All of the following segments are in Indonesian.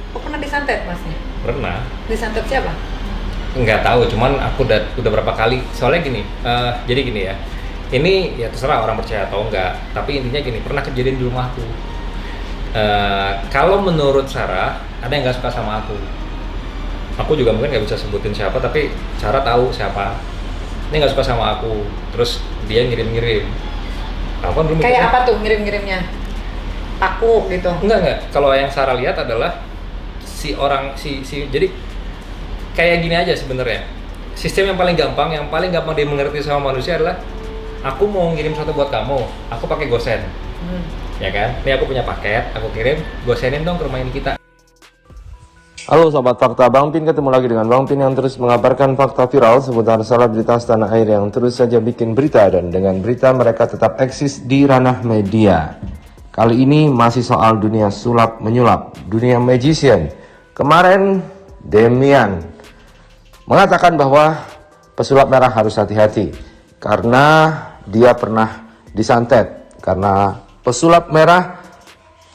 Oh, pernah disantet masnya? Pernah. Disantet siapa? Nggak tahu, cuman aku udah berapa kali. Soalnya gini, jadi gini ya. Ini ya terserah orang percaya atau enggak. Tapi intinya gini, pernah kejadian di rumahku. Kalau menurut Sarah, ada yang nggak suka sama aku. Aku juga mungkin nggak bisa sebutin siapa, tapi Sarah tahu siapa. Ini nggak suka sama aku. Terus dia ngirim-ngirim. Aku kan belum Kayak apa tuh ngirim-ngirimnya? Aku gitu. Enggak. Kalau yang Sarah lihat adalah jadi kayak gini aja sebenarnya. Sistem yang paling gampang dimengerti sama manusia adalah aku mau ngirim sesuatu buat kamu, aku pakai gosen. Ya kan? Ini aku punya paket, aku kirim, gosenin dong ke rumah ini kita. Halo Sobat Fakta, Bang Pin ketemu lagi dengan Bang Pin yang terus mengabarkan fakta viral seputar selebritas tanah air yang terus saja bikin berita, dan dengan berita mereka tetap eksis di ranah media. Kali ini masih soal dunia sulap menyulap, dunia magician. Kemarin Demian mengatakan bahwa pesulap merah harus hati-hati karena dia pernah disantet, karena pesulap merah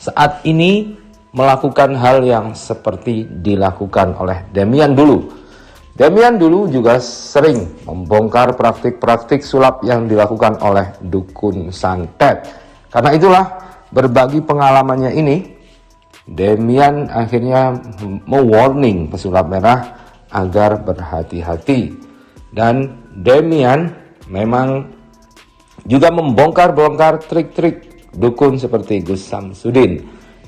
saat ini melakukan hal yang seperti dilakukan oleh Demian dulu. Demian dulu juga sering membongkar praktik-praktik sulap yang dilakukan oleh dukun santet. Karena itulah, berbagi pengalamannya ini, Demian akhirnya mewarning pesulap merah agar berhati-hati. Dan Demian memang juga membongkar-bongkar trik-trik dukun seperti Gus Samsudin.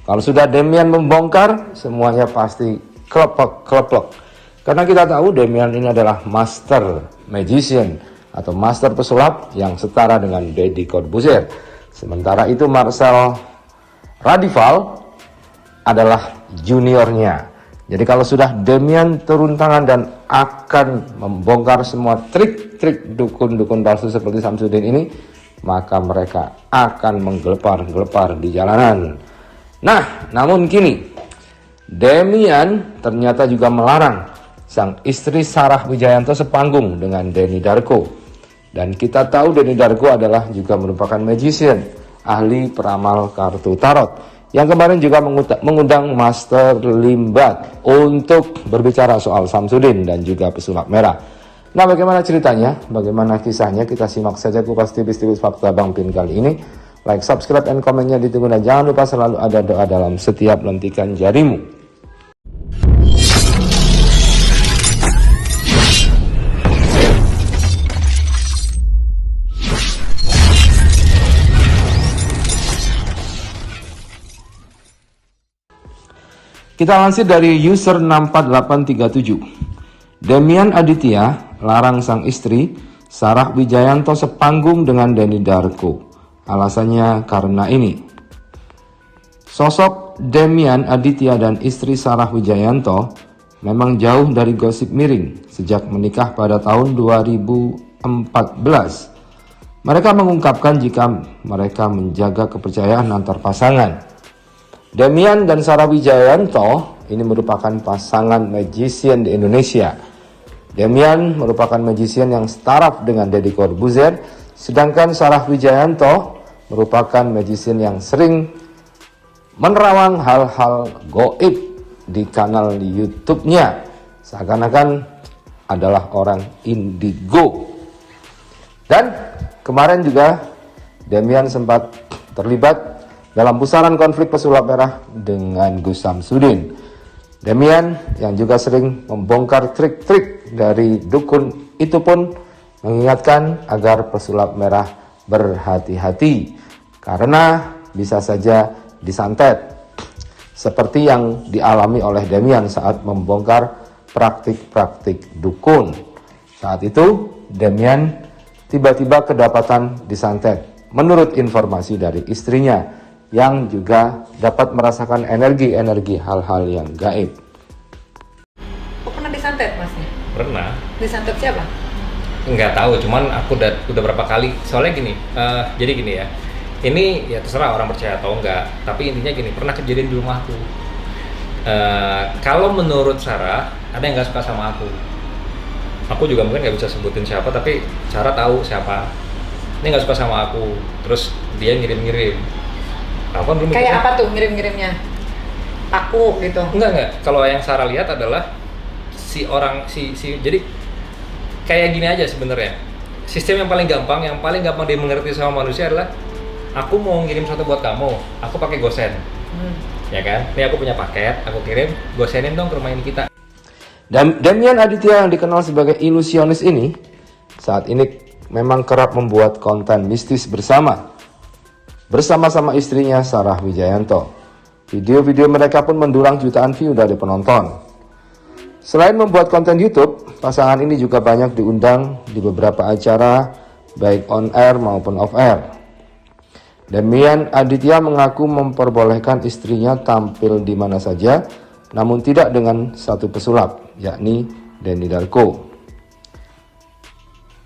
Kalau sudah Demian membongkar, semuanya pasti klepek. Karena kita tahu Demian ini adalah master magician atau master pesulap yang setara dengan Deddy Corbuzier. Sementara itu Marcel Radival adalah juniornya. Jadi kalau sudah Demian turun tangan dan akan membongkar semua trik-trik dukun-dukun palsu seperti Samsudin ini, maka mereka akan menggelepar-gelepar di jalanan. Nah, namun kini Demian ternyata juga melarang sang istri Sarah Wijayanto sepanggung dengan Denny Darko. Dan kita tahu Denny Darko adalah juga merupakan magician, ahli peramal kartu tarot, yang kemarin juga mengundang Master Limbat untuk berbicara soal Samsudin dan juga pesulap merah. Nah, bagaimana ceritanya? Bagaimana kisahnya? Kita simak saja kupas tipis-tipis fakta Bang Pin kali ini. Like, subscribe, dan komennya ditunggu, dan jangan lupa selalu ada doa dalam setiap lentikan jarimu. Kita lansir dari user 64837. Demian Aditya larang sang istri Sarah Wijayanto sepanggung dengan Denny Darko. Alasannya karena ini. Sosok Demian Aditya dan istri Sarah Wijayanto memang jauh dari gosip miring sejak menikah pada tahun 2014. Mereka mengungkapkan jika mereka menjaga kepercayaan antar pasangan. Demian dan Sarah Wijayanto ini merupakan pasangan magician di Indonesia. Demian merupakan magician yang staraf dengan Deddy Corbuzier, sedangkan Sarah Wijayanto merupakan magician yang sering menerawang hal-hal goib di kanal YouTube-nya, seakan-akan adalah orang indigo. Dan kemarin juga Demian sempat terlibat dalam pusaran konflik pesulap merah dengan Gus Samsudin. Demian yang juga sering membongkar trik-trik dari dukun itu pun mengingatkan agar pesulap merah berhati-hati karena bisa saja disantet, seperti yang dialami oleh Demian saat membongkar praktik-praktik dukun. Saat itu Demian tiba-tiba kedapatan disantet menurut informasi dari istrinya, yang juga dapat merasakan energi-energi hal-hal yang gaib. Oh, pernah disantet masnya? Pernah. Disantet siapa? Nggak tahu, cuman aku udah berapa kali. Soalnya gini, jadi gini ya. Ini ya terserah orang percaya atau enggak. Tapi intinya gini, pernah kejadian di rumahku. Kalau menurut Sarah, ada yang nggak suka sama aku. Aku juga mungkin nggak bisa sebutin siapa, tapi Sarah tahu siapa. Ini nggak suka sama aku. Terus dia ngirim-ngirim. Kayak apa tuh ngirim-ngirimnya? Paku gitu. Enggak. Kalau yang Sarah lihat adalah jadi kayak gini aja sebenarnya. Sistem yang paling gampang dimengerti sama manusia adalah aku mau ngirim sesuatu buat kamu, aku pakai GoSend. Ya kan? Ini aku punya paket, aku kirim, GoSendin dong ke rumah ini kita. Dan Demian Aditya yang dikenal sebagai ilusionis ini saat ini memang kerap membuat konten mistis bersama-sama istrinya Sarah Wijayanto. Video-video mereka pun mendulang jutaan view dari penonton. Selain membuat konten YouTube, pasangan ini juga banyak diundang di beberapa acara baik on air maupun off air. Demian Aditya mengaku memperbolehkan istrinya tampil di mana saja, namun tidak dengan satu pesulap, yakni Denny Darko.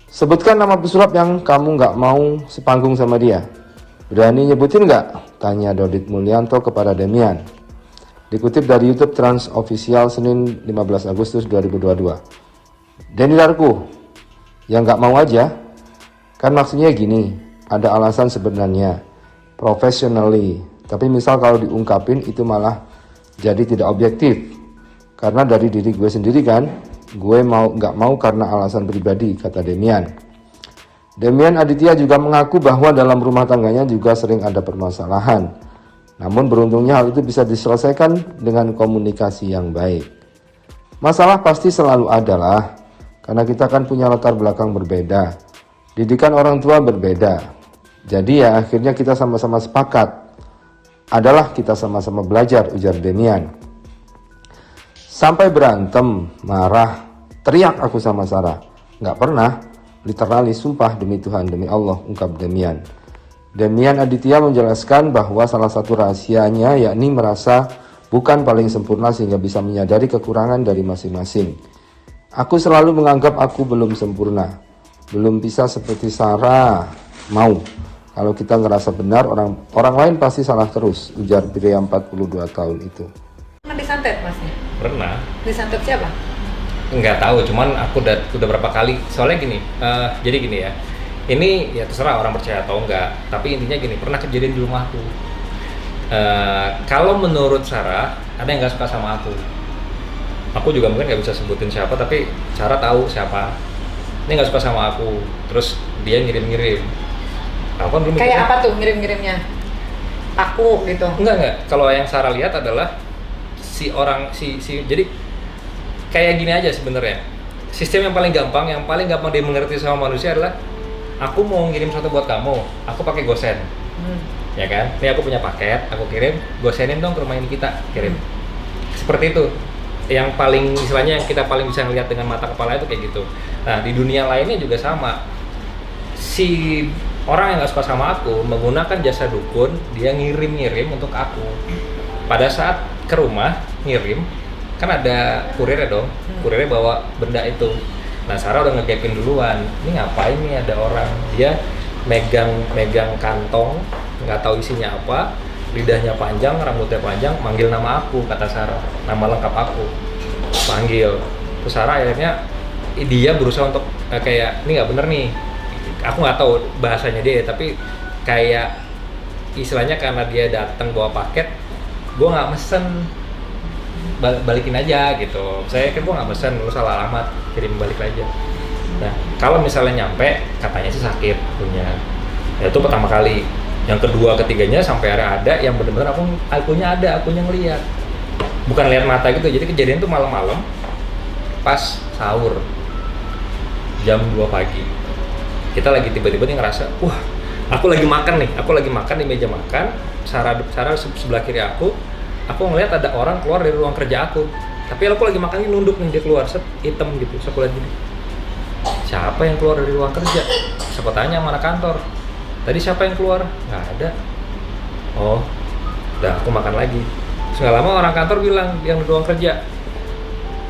Sebutkan nama pesulap yang kamu nggak mau sepanggung sama dia. Berani nyebutin nggak? Tanya Dodit Mulyanto kepada Demian. Dikutip dari YouTube Trans Official Senin 15 Agustus 2022. Denny Darko, yang nggak mau aja? Kan maksudnya gini, ada alasan sebenarnya. Professionally, tapi misal kalau diungkapin itu malah jadi tidak objektif. Karena dari diri gue sendiri kan, gue nggak mau karena alasan pribadi, kata Demian. Demian Aditya juga mengaku bahwa dalam rumah tangganya juga sering ada permasalahan. Namun beruntungnya hal itu bisa diselesaikan dengan komunikasi yang baik. Masalah pasti selalu ada lah, karena kita kan punya latar belakang berbeda. Didikan orang tua berbeda. Jadi ya akhirnya kita sama-sama sepakat. Adalah kita sama-sama belajar, ujar Demian. Sampai berantem, marah, teriak aku sama Sarah. Nggak pernah, literally sumpah demi Tuhan, demi Allah, ungkap Demian. Demian Aditya menjelaskan bahwa salah satu rahasianya yakni merasa bukan paling sempurna sehingga bisa menyadari kekurangan dari masing-masing. Aku selalu menganggap aku belum sempurna, belum bisa seperti Sarah mau. Kalau kita ngerasa benar, orang lain pasti salah terus, ujar pria 42 tahun itu. Pernah disantet masnya? Pernah. Disantet siapa? Nggak tahu, cuman aku udah berapa kali. Soalnya gini, jadi gini ya. Ini ya terserah orang percaya atau enggak, tapi intinya gini, pernah kejadian di rumahku. Kalau menurut Sarah, ada yang nggak suka sama aku. Aku juga mungkin nggak bisa sebutin siapa, tapi Sarah tahu siapa. Ini nggak suka sama aku, terus dia ngirim-ngirim. Kayak apa tuh ngirim-ngirimnya? Paku gitu? Enggak. Kalau yang Sarah lihat adalah jadi kayak gini aja sebenarnya. Sistem yang paling gampang dimengerti sama manusia adalah aku mau ngirim sesuatu buat kamu, aku pakai GoSend. Ya kan? Ini aku punya paket, aku kirim, GoSendin dong ke rumah ini kita, kirim. Seperti itu. Yang paling istilahnya yang kita paling bisa ngelihat dengan mata kepala itu kayak gitu. Nah, di dunia lainnya juga sama. Si orang yang nggak suka sama aku menggunakan jasa dukun, dia ngirim untuk aku. Pada saat ke rumah ngirim, kan ada kurirnya dong, kurirnya bawa benda itu. Nah, Sarah udah ngegapin duluan. Ini ngapain nih ada orang? Dia megang kantong, nggak tahu isinya apa, lidahnya panjang, rambutnya panjang, manggil nama aku, kata Sarah, nama lengkap aku, panggil. Terus Sarah akhirnya dia berusaha untuk kayak ini nggak bener nih. Aku nggak tahu bahasanya dia, tapi kayak istilahnya karena dia datang bawa paket, gue nggak mesen, balikin aja gitu. Saya kan gue nggak mesen, lu salah alamat, kirim balik aja. Nah, kalau misalnya nyampe, katanya sih sakit punya. Ya, itu pertama kali. Yang kedua, ketiganya sampai ada yang benar-benar akunya ngeliat, bukan lihat mata gitu. Jadi kejadian tuh malam-malam, pas sahur, jam 2 pagi. Kita lagi tiba-tiba nih ngerasa, wah, aku lagi makan di meja makan, Sarah sebelah kiri aku ngeliat ada orang keluar dari ruang kerja aku, tapi aku lagi makan ini nunduk nih, dia keluar, hitam gitu, aku lihat gini, siapa yang keluar dari ruang kerja? Siapa tanya mana kantor, tadi siapa yang keluar? Nggak ada. Oh, udah aku makan lagi. Terus nggak lama orang kantor bilang yang di ruang kerja,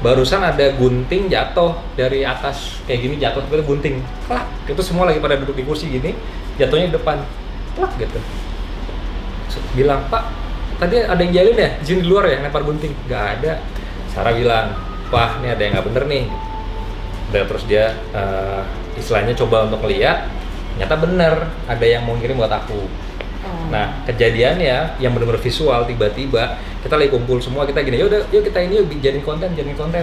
barusan ada gunting jatuh dari atas kayak gini, jatuh tiba-tiba gunting, klak. Itu semua lagi pada duduk di kursi gini, jatuhnya di depan, klak gitu. Bilang, Pak, tadi ada yang jalin ya di sini di luar ya lempar gunting? Nggak ada. Sarah bilang, wah ini ada yang nggak bener nih. Dan terus dia istilahnya coba untuk lihat, ternyata bener ada yang mau ngirim buat aku. Nah, kejadiannya yang benar-benar visual, tiba-tiba kita lagi kumpul semua, kita gini, yaudah, yuk kita ini yuk jadiin konten.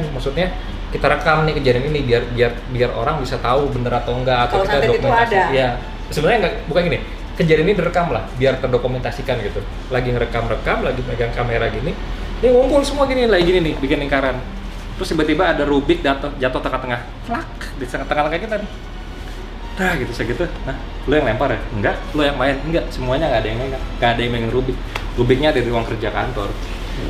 Maksudnya kita rekam nih kejadian ini biar orang bisa tahu bener atau enggak, atau Kalau kita santet itu dokumentasi. ada. Ya, sebenarnya enggak, bukan gini. Kejadian ini direkam lah, biar terdokumentasikan gitu. Lagi ngerekam, lagi pegang kamera gini. Ini ngumpul semua gini, lagi gini nih, bikin lingkaran. Terus tiba-tiba ada Rubik jatuh tengah-tengah, flak di tengah-tengah kita nih. Nah gitu segitu, nah lu yang lempar ya? Enggak, lu yang main? Enggak, semuanya nggak ada yang megang, nggak ada yang megang Rubik. Rubiknya ada di ruang kerja kantor.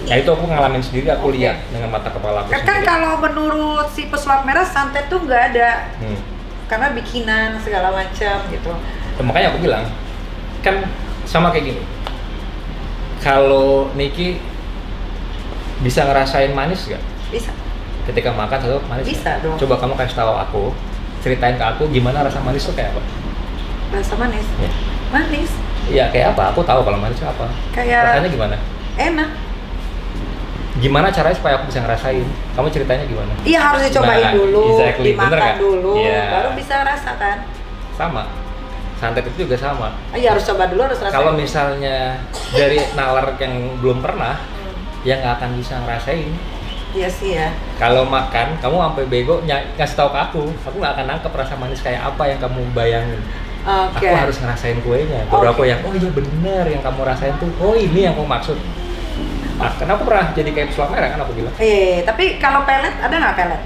Nah itu aku ngalamin sendiri, aku lihat dengan mata kepala aku Kan sendiri. kalau menurut si pesulap merah santet tuh nggak ada, karena bikinan segala macam gitu. Nah, makanya aku bilang, kan sama kayak gini. Kalau Niki bisa ngerasain manis nggak? Bisa. Ketika makan satu manis? Bisa nggak? dong. Coba kamu kasih tahu aku, ceritain ke aku gimana rasa manis tuh kayak apa? Rasa manis. Ya. Manis. Iya kayak apa? Aku tahu kalau manis itu apa. Kayak Rasanya gimana? enak. Gimana caranya supaya aku bisa ngerasain? Kamu ceritanya gimana? Iya harus dicobain Nah, dulu, exactly. Bener dimakan nggak? dulu, Iya. baru bisa rasakan. Sama. Santet itu juga sama. Iya harus coba dulu, harus rasain. Kalau misalnya dari nalar yang belum pernah, ya nggak akan bisa ngerasain. Iya sih ya. Kalau makan, kamu sampai bego ngasih tahu ke aku nggak akan nangkep rasa manis kayak apa yang kamu bayangin. Oke. Aku harus ngerasain kuenya. Baru aku yang, oh iya bener yang kamu rasain tuh, oh ini yang aku maksud. Nah, karena aku pernah jadi kayak pesulap merah kan aku bilang. Tapi kalau pelet ada nggak pelet?